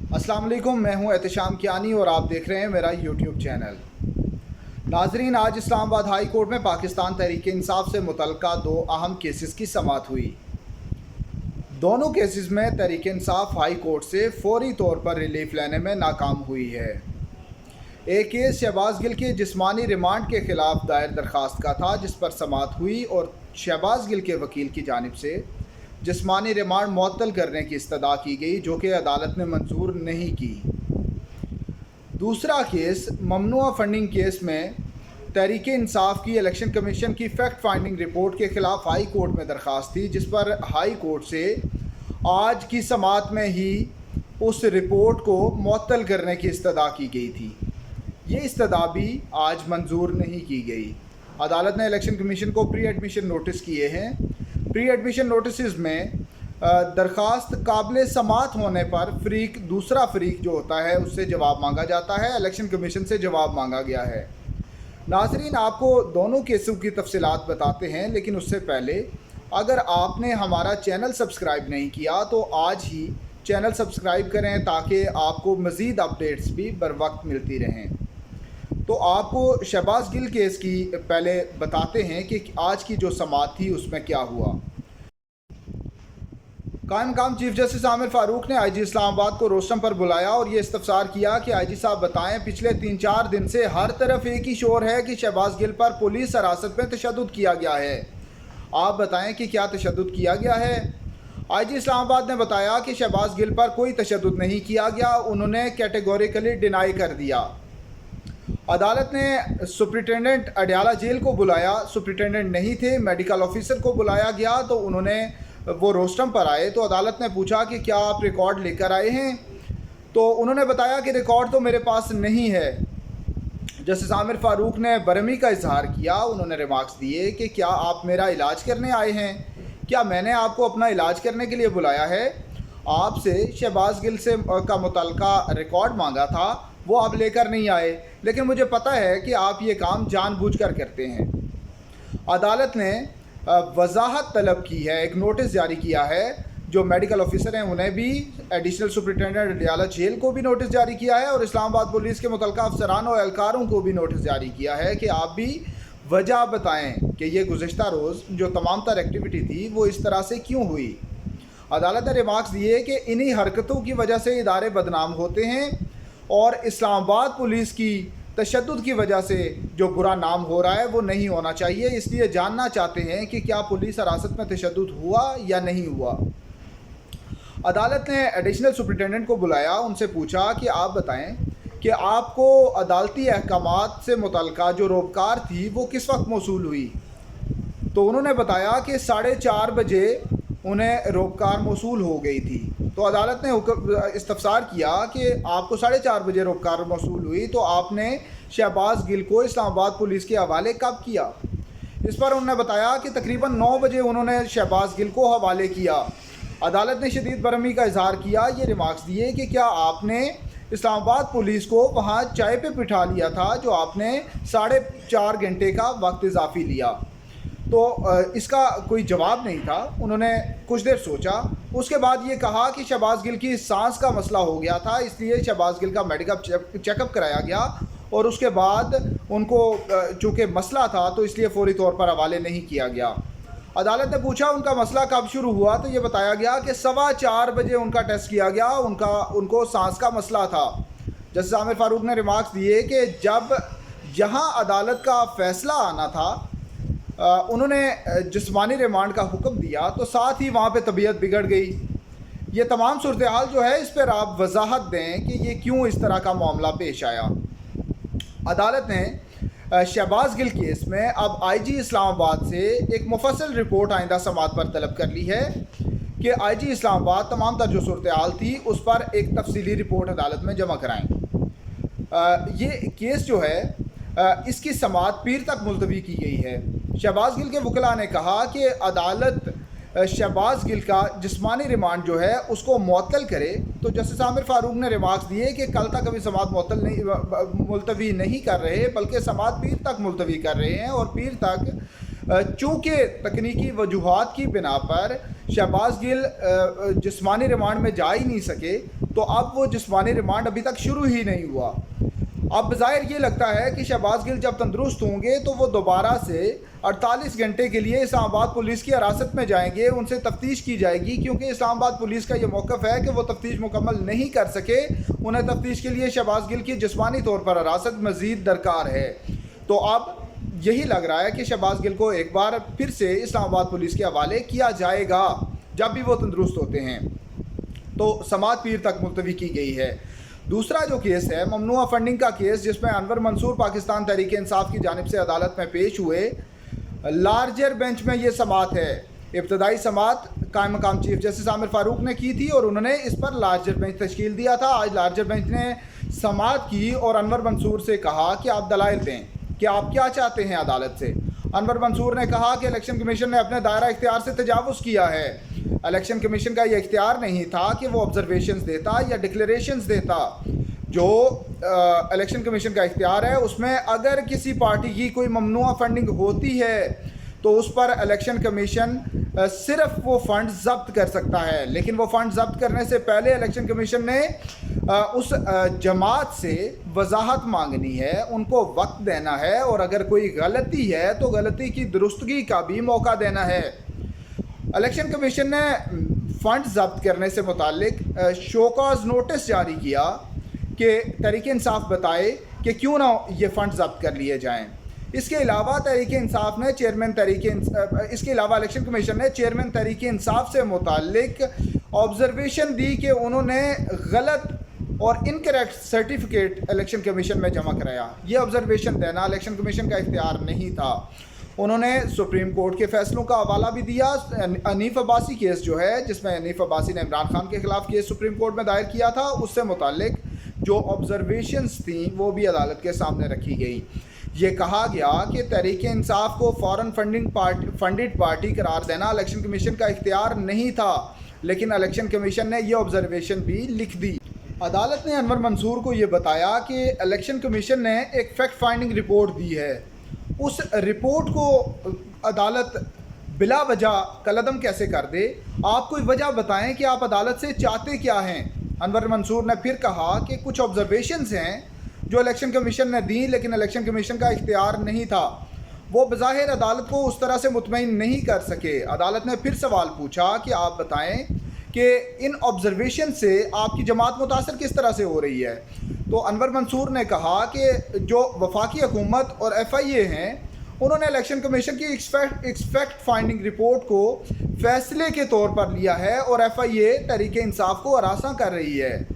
अस्सलाम वालेकुम, मैं हूं एहतशाम कियानी और आप देख रहे हैं मेरा यूट्यूब चैनल। नाजरीन, आज इस्लामाबाद हाई कोर्ट में पाकिस्तान तहरीक इंसाफ से मुतल्लिका दो अहम केसेस की समाअत हुई। दोनों केसेस में तहरीक इंसाफ हाई कोर्ट से फौरी तौर पर रिलीफ लेने में नाकाम हुई है। एक केस शहबाज गिल के जिस्मानी रिमांड के ख़िलाफ़ दायर दरख्वास्त का था, जिस पर समाअत हुई और शहबाज गिल के वकील की जानिब से जिस्मानी रिमांड मुअत्तल करने की इस्तदा की गई, जो कि अदालत ने मंजूर नहीं की। दूसरा केस ममनुआ फंडिंग केस में तहरीक इंसाफ की इलेक्शन कमीशन की फैक्ट फाइंडिंग रिपोर्ट के ख़िलाफ़ हाई कोर्ट में दरख्वास्त थी, जिस पर हाई कोर्ट से आज की समाअत में ही उस रिपोर्ट को मुअत्तल करने की इस्तदा की गई थी। ये इस्तदा भी आज मंजूर नहीं की गई। अदालत ने इलेक्शन कमीशन को प्री एडमिशन नोटिस किए हैं। प्री एडमिशन नोटिस में दरख्वास्त काबिल समाअत होने पर दूसरा फ़रीक जो होता है उससे जवाब मांगा जाता है। इलेक्शन कमीशन से जवाब मांगा गया है। नाज़रीन, आपको दोनों केसों की तफसीलात बताते हैं, लेकिन उससे पहले अगर आपने हमारा चैनल सब्सक्राइब नहीं किया तो आज ही चैनल सब्सक्राइब करें, ताकि आपको मज़ीद अपडेट्स भी बर वक्त मिलती रहें। तो आपको शहबाज गिल केस की पहले बताते हैं कि आज की जो समाअत थी उसमें क्या हुआ। कायम मकाम चीफ जस्टिस आमिर फारूक ने आईजी इस्लामाबाद को रोस्टम पर बुलाया और ये इस्तफसार किया कि आईजी साहब बताएं, पिछले 3-4 दिन से हर तरफ एक ही शोर है कि शहबाज गिल पर पुलिस हिरासत में तशद्दुद किया गया है। आप बताएं कि क्या तशद्दुद किया गया है। आईजी इस्लामाबाद ने बताया कि शहबाज गिल पर कोई तशद्दुद नहीं किया गया। उन्होंने कैटेगोरिकली डिनाई कर दिया। अदालत ने सुप्रिटेंडेंट अडयाला जेल को बुलाया, सुप्रिटेंडेंट नहीं थे, मेडिकल ऑफिसर को बुलाया गया तो वो रोस्टम पर आए। तो अदालत ने पूछा कि क्या आप रिकॉर्ड लेकर आए हैं, तो उन्होंने बताया कि रिकॉर्ड तो मेरे पास नहीं है। जस्टिस आमिर फारूक ने बरहमी का इजहार किया। उन्होंने रिमार्क्स दिए कि क्या आप मेरा इलाज करने आए हैं? क्या मैंने आपको अपना इलाज करने के लिए बुलाया है? आपसे शहबाज गिल से का मुतल्लिका रिकॉर्ड मांगा था, वो आप लेकर नहीं आए, लेकिन मुझे पता है कि आप ये काम जानबूझकर करते हैं। अदालत ने वजाहत तलब की है, एक नोटिस जारी किया है। जो मेडिकल ऑफिसर हैं उन्हें भी, एडिशनल सुप्रिटेंडेंट अडयाला जेल को भी नोटिस जारी किया है और इस्लामाबाद पुलिस के मुतल्लिका अफसरान और एहलकारों को भी नोटिस जारी किया है कि आप भी वजह बताएं कि ये गुज़िश्ता रोज़ जो तमाम तर एक्टिविटी थी वो इस तरह से क्यों हुई। अदालत ने रिमार्क्स दिए कि इन्हीं हरकतों की वजह से इदारे बदनाम होते हैं और इस्लामाबाद पुलिस की तशद्दुद की वजह से जो बुरा नाम हो रहा है वो नहीं होना चाहिए। इसलिए जानना चाहते हैं कि क्या पुलिस हिरासत में तशद्दुद हुआ या नहीं हुआ। अदालत ने एडिशनल सुप्रिटेंडेंट को बुलाया, उनसे पूछा कि आप बताएं कि आपको अदालती अहकामात से मुतल्लिका जो रोबकार थी वो किस वक्त मौसूल हुई। तो उन्होंने बताया कि 4:30 बजे उन्हें रोबकार मौसूल हो गई थी। तो अदालत ने इस्तफसार किया कि आपको 4:30 बजे रोबकार मौसूल हुई, तो आपने शहबाज गिल को इस्लामाबाद पुलिस के हवाले कब किया? इस पर उन्होंने बताया कि तकरीबन 9 बजे उन्होंने शहबाज गिल को हवाले किया। अदालत ने शदीद बरहमी का इजहार किया। ये रिमार्क्स दिए कि क्या आपने इस्लामाबाद पुलिस को वहाँ चाय पे बिठा लिया था, जो आपने 4.5 घंटे का वक्त इजाफी लिया? तो इसका कोई जवाब नहीं था। उन्होंने कुछ देर सोचा, उसके बाद ये कहा कि शहबाज गिल की सांस का मसला हो गया था, इसलिए शहबाज गिल का मेडिकल चेकअप कराया गया और उसके बाद उनको चूँकि मसला था तो इसलिए फौरी तौर पर हवाले नहीं किया गया। अदालत ने पूछा उनका मसला कब शुरू हुआ, तो ये बताया गया कि 4:15 बजे उनका टेस्ट किया गया, उनको सांस का मसला था। जस्टिस आमिर फारूक ने रिमार्क्स दिए कि जब जहाँ अदालत का फ़ैसला आना था उन्होंने जिस्मानी रिमांड का हुक्म दिया, तो साथ ही वहाँ पे तबीयत बिगड़ गई। ये तमाम सूरत हाल जो है इस पर आप वजाहत दें कि ये क्यों इस तरह का मामला पेश आया। अदालत ने शहबाज गिल केस में अब आईजी इस्लामाबाद से एक मुफस्सल रिपोर्ट आइंदा समाअत पर तलब कर ली है कि आईजी इस्लामाबाद तमाम तर जो सूरत हाल थी उस पर एक तफसीली रिपोर्ट अदालत में जमा कराएँ। ये केस जो है इसकी समाअत पीर तक मुलतवी की गई है। शहबाज गिल के वकला ने कहा कि अदालत शहबाज गिल का जिस्मानी रिमांड जो है उसको मुअत्तल करे। तो जस्टिस आमिर फारूक ने रिमार्क्स दिए कि कल तक अभी समाअत मुलतवी नहीं कर रहे, बल्कि समाअत पीर तक मुलतवी कर रहे हैं और पीर तक चूँकि तकनीकी वजूहात की बिना पर शहबाज गिल जिस्मानी रिमांड में जा ही नहीं सके, तो अब वो जिस्मानी रिमांड अभी तक शुरू ही नहीं हुआ। अब ज़ाहिर ये लगता है कि शहबाज गिल जब तंदुरुस्त होंगे तो वो दोबारा से 48 घंटे के लिए इस्लामाबाद पुलिस की हिरासत में जाएंगे, उनसे तफ्तीश की जाएगी, क्योंकि इस्लामाबाद पुलिस का ये मौक़िफ़ है कि वो तफ्तीश मुकम्मल नहीं कर सके। उन्हें तफ्तीश के लिए शहबाज गिल की जिस्मानी तौर पर हिरासत मज़ीद दरकार है। तो अब यही लग रहा है कि शहबाज गिल को एक बार फिर से इस्लामाबाद पुलिस के हवाले किया जाएगा जब भी वो तंदुरुस्त होते हैं। तो समाअत पीर तक मुलतवी की गई है। दूसरा जो केस है ममनुआ फंडिंग का केस, जिसमें अनवर मंसूर पाकिस्तान तहरीक इंसाफ की जानिब से अदालत में पेश हुए। लार्जर बेंच में ये समाअत है। इब्तदाई समाअत कायम मकाम चीफ जस्टिस आमिर फारूक ने की थी और उन्होंने इस पर लार्जर बेंच तश्कील दिया था। आज लार्जर बेंच ने समाअत की और अनवर मंसूर से कहा कि आप दलाइल दें कि आप क्या चाहते हैं अदालत से। अनवर मंसूर ने कहा कि इलेक्शन कमीशन ने अपने दायरा इख्तियार से तजावुज़ किया है। इलेक्शन कमीशन का ये इख्तियार नहीं था कि वो ऑब्जर्वेशंस देता या डिक्लेरेशंस देता। जो इलेक्शन कमीशन का इख्तियार है उसमें अगर किसी पार्टी की कोई ममनुआ फंडिंग होती है तो उस पर इलेक्शन कमीशन सिर्फ वो फ़ंड ज़ब्त कर सकता है, लेकिन वो फ़ंड ज़ब्त करने से पहले इलेक्शन कमीशन ने उस जमात से वजाहत मांगनी है, उनको वक्त देना है, और अगर कोई गलती है तो गलती की दुरुस्तगी का भी मौका देना है। इलेक्शन कमीशन ने फ़ंड ज़ब्त करने से मुतालिक शोकॉज नोटिस जारी किया कि तहरीक इंसाफ बताए कि क्यों ना ये फ़ंड ज़ब्त कर लिए जाएं। इसके अलावा तहरीक इंसाफ ने इसके अलावा इलेक्शन कमीशन ने चेयरमैन तहरीक इंसाफ से मुतालिक ऑब्जर्वेशन दी कि उन्होंने गलत और इनकरेक्ट सर्टिफिकेट इलेक्शन कमीशन में जमा कराया। ये ऑब्जर्वेशन देना इलेक्शन कमीशन का इख्तियार नहीं था। उन्होंने सुप्रीम कोर्ट के फैसलों का हवाला भी दिया। हनीफ अब्बासी केस जो है, जिसमें हनीफ अब्बासी ने इमरान खान के ख़िलाफ़ केस सुप्रीम कोर्ट में दायर किया था, उससे मुतालिक जो ऑब्जर्वेशंस थी वो भी अदालत के सामने रखी गई। ये कहा गया कि तहरीक इंसाफ को फॉरेन फंडेड पार्टी करार देना इलेक्शन कमीशन का इख्तियार नहीं था, लेकिन इलेक्शन कमीशन ने ये ऑब्जर्वेशन भी लिख दी। अदालत ने अनवर मंसूर को ये बताया कि इलेक्शन कमीशन ने एक फैक्ट फाइंडिंग रिपोर्ट दी है। उस रिपोर्ट को अदालत बिला वजह कलअदम कैसे कर दे? आप कोई वजह बताएं कि आप अदालत से चाहते क्या हैं। अनवर मंसूर ने फिर कहा कि कुछ ऑब्जर्वेशंस हैं जो इलेक्शन कमीशन ने दी, लेकिन इलेक्शन कमीशन का इख्तियार नहीं था। वो बज़ाहिर अदालत को उस तरह से मुतमईन नहीं कर सके। अदालत ने फिर सवाल पूछा कि आप बताएं कि इन ऑब्जर्वेशन से आपकी जमात मुतासर किस तरह से हो रही है। तो अनवर मंसूर ने कहा कि जो वफाकी हुकूमत और FIA हैं, उन्होंने इलेक्शन कमीशन की फैक्ट फाइंडिंग रिपोर्ट को फैसले के तौर पर लिया है और FIA तहरीक इंसाफ को हरासा कर रही है।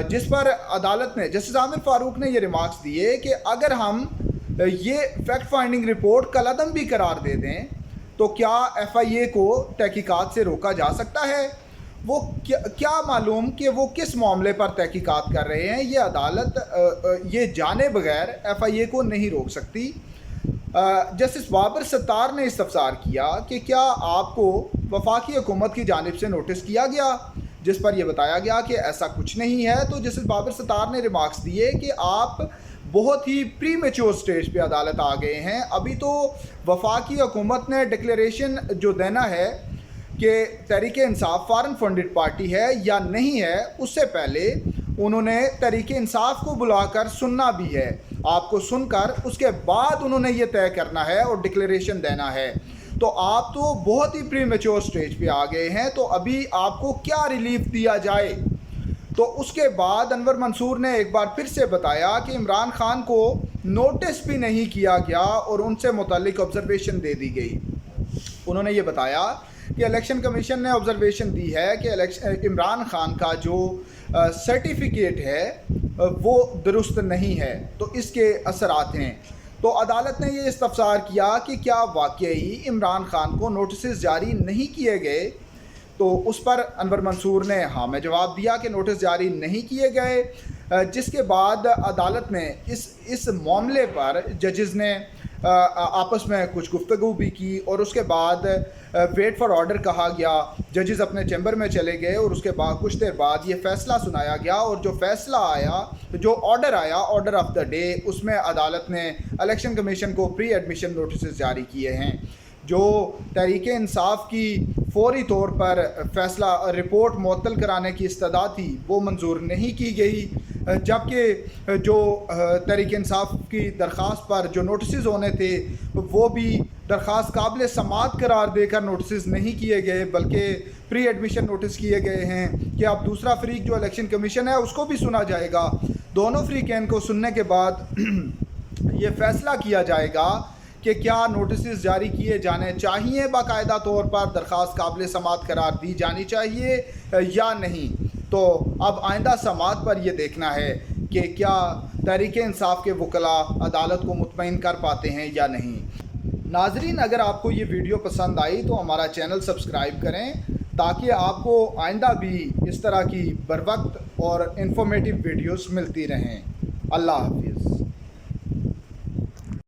जिस पर अदालत ने जस्टिस आमिर फारूक ने ये रिमार्क्स दिए कि अगर हम ये फैक्ट फाइंडिंग रिपोर्ट कलअदम भी करार दे दें तो क्या FIA को तहकीकात से रोका जा सकता है? वो क्या मालूम कि वो किस मामले पर तहकीकात कर रहे हैं। ये अदालत ये जाने बगैर FIA को नहीं रोक सकती। जस्टिस बाबर सत्तार ने इस्तफसार किया कि क्या आपको वफाकी हुकूमत की जानिब से नोटिस किया गया, जिस पर यह बताया गया कि ऐसा कुछ नहीं है। तो जस्टिस बाबर सत्तार ने रिमार्क्स दिए कि आप बहुत ही प्री मेच्योर स्टेज पे अदालत आ गए हैं। अभी तो वफाकी हुकूमत ने डिक्लेरेशन जो देना है कि Tehreek Insaf foreign funded party है या नहीं है, उससे पहले उन्होंने तहरीक इंसाफ को बुलाकर सुनना भी है। आपको सुनकर उसके बाद उन्होंने ये तय करना है और डिक्लेरेशन देना है। तो आप तो बहुत ही प्री मेच्योर स्टेज पे आ गए हैं, तो अभी आपको क्या रिलीफ दिया जाए। तो उसके बाद अनवर मंसूर ने एक बार फिर से बताया कि इमरान खान को नोटिस भी नहीं किया गया और उनसे मुताल्लिक ऑब्जर्वेशन दे दी गई। उन्होंने ये बताया कि इलेक्शन कमीशन ने ऑब्जर्वेशन दी है कि इमरान खान का जो सर्टिफिकेट है वो दुरुस्त नहीं है, तो इसके असरात हैं। तो अदालत ने ये इस्तफसार किया कि क्या वाकई इमरान खान को नोटिस जारी नहीं किए गए। तो उस पर अनवर मंसूर ने हाँ में जवाब दिया कि नोटिस जारी नहीं किए गए, जिसके बाद अदालत ने इस मामले पर जजेस ने आपस में कुछ गुफ्तगू भी की और उसके बाद वेट फॉर ऑर्डर कहा गया। जजेस अपने चैम्बर में चले गए और उसके बाद कुछ देर बाद ये फ़ैसला सुनाया गया और जो फ़ैसला आया, जो ऑर्डर आया, ऑर्डर ऑफ द डे, उसमें अदालत ने इलेक्शन कमीशन को प्री एडमिशन नोटिस जारी किए हैं। जो तहरीक इंसाफ की फौरी तौर पर फैसला रिपोर्ट मुअत्तल कराने की इस्तदा थी वो मंजूर नहीं की गई, जबकि जो तहरीक इंसाफ की दरख्वास्त पर जो नोटिस होने थे वो भी दरख्वास्त काबिल समाअत करार देकर नोटिस नहीं किए गए, बल्कि प्री एडमिशन नोटिस किए गए हैं कि अब दूसरा फ़रीक जो इलेक्शन कमीशन है उसको भी सुना जाएगा। दोनों फ़रीक़ैन को सुनने के बाद ये फ़ैसला किया जाएगा कि क्या नोटिस जारी किए जाने चाहिए, बाकायदा तौर पर दरख्वास्त काबिल समाअत करार दी जानी चाहिए या नहीं। तो अब आइंदा समाअत पर यह देखना है कि क्या तहरीक इंसाफ के वकला अदालत को मुतमईन कर पाते हैं या नहीं। नाजरीन, अगर आपको ये वीडियो पसंद आई तो हमारा चैनल सब्सक्राइब करें ताकि आपको आइंदा भी इस तरह की बरवक्त और इन्फॉर्मेटिव वीडियोस मिलती रहें। अल्लाह हाफिज़।